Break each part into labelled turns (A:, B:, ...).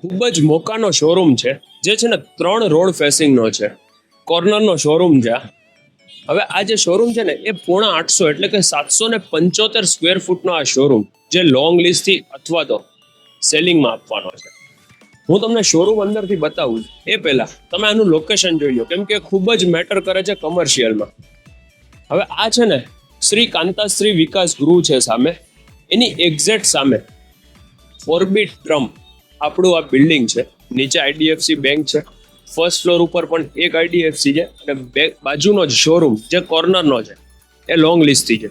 A: ખૂબ જ મોકાનો શોરૂમ છે, જે છે ને 3 રોડ ફેસિંગનો છે, કોર્નરનો શોરૂમ છે. હવે આ જે શોરૂમ છે ને એ 850 એટલે કે 775 સ્ક્વેર ફૂટનો આ શોરૂમ જે લોંગ લીઝથી અથવા તો સેલિંગમાં આપવાનો છે. હું તમને શોરૂમ અંદરથી બતાવું એ પહેલા તમે આનું લોકેશન જોઈ લો, કેમ કે ખૂબ જ મેટર કરે છે કમર્શિયલમાં. હવે આ છે ને શ્રી કાંતાશ્રી વિકાસ ગૃહ છે સામે, એની એક્ઝેક્ટ સામે ઓર્બિટ ટ્રમ્પ આપણું આ બિલ્ડિંગ છે. નીચે આઈડીએફસી બેંક છે, ફર્સ્ટ ફ્લોર ઉપર પણ એક આઈડીએફસી છે અને બાજુનો જ શોરૂમ જે કોર્નરનો છે એ લોંગ લીઝથી છે.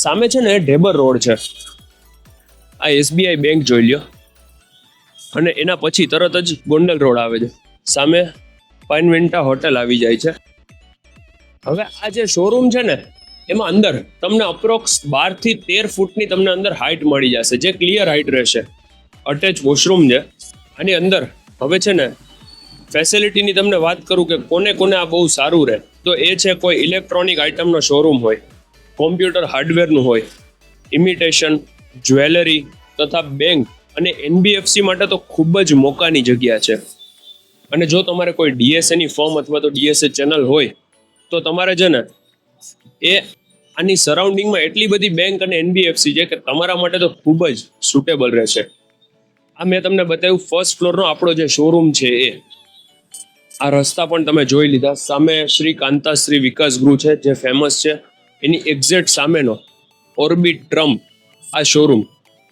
A: સામે છે ને ઢેબર રોડ છે, આ એસબીઆઈ બેંક જોઈ લ્યો, અને એના પછી તરત જ ગોંડલ રોડ આવે છે. સામે પાઇનવેન્ટા હોટેલ આવી જાય છે. હવે આ જે શોરૂમ છે ને એમાં અંદર તમને અપ્રોક્સ 12 થી 13 ફૂટની તમને અંદર હાઇટ મળી જશે, જે ક્લિયર હાઇટ રહેશે. અટેચ વોશરૂમ છે આની અંદર. હવે છે ને ફેસિલિટીની તમને વાત કરું કે કોને આ બહુ સારું રહે, તો એ છે કોઈ ઇલેક્ટ્રોનિક આઇટમનો શોરૂમ હોય, કોમ્પ્યુટર હાર્ડવેરનું હોય, ઇમિટેશન, જ્વેલરી તથા બેંક અને એનબીએફસી માટે તો ખૂબ જ મોકાની જગ્યા છે. અને જો તમારે કોઈ ડીએસએની ફોર્મ અથવા તો ડીએસએ ચેનલ હોય તો તમારે છે ને એ આની સરાઉન્ડિંગમાં એટલી બધી બેંક અને એનબીએફસી છે કે તમારા માટે તો ખૂબ જ સુટેબલ રહેશે. આ મેં તમને બતાવ્યું ફર્સ્ટ ફ્લોરનો આપણો જે શોરૂમ છે એ. આ રસ્તા પણ તમે જોઈ લીધા. સામે શ્રી કાંતાશ્રી વિકાસ ગૃહ છે જે ફેમસ છે, એની એક્ઝેક્ટ સામેનો ઓર્બિટ ટ્રમ્પ આ શોરૂમ.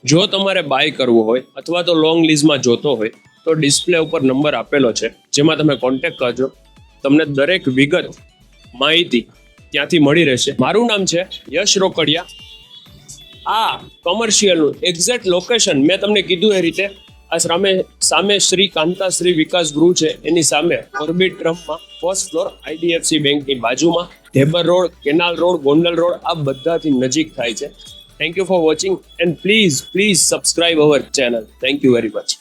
A: જો તમારે બાય કરવો હોય અથવા તો લોંગ લીઝમાં જોતો હોય તો ડિસ્પ્લે ઉપર નંબર આપેલો છે, જેમાં તમે કોન્ટેક્ટ કરજો. તમને દરેક વિગત માહિતી ત્યાંથી મળી રહેશે. મારું નામ છે યશ રોકડિયા. આ કોમર્શિયલનું એક્ઝેક્ટ લોકેશન મેં તમને કીધું એ રીતે આ સામે શ્રી કાંતાશ્રી વિકાસ ગૃહ છે, એની સામે ઓર્બિટ ટ્રમ્પમાં ફર્સ્ટ ફ્લોર આઈડીએફસી બેંકની બાજુમાં Dhebar road, canal road, Gondal road આ બધાથી નજીક થાય છે. Thank you for watching and please subscribe our channel. Thank you very much.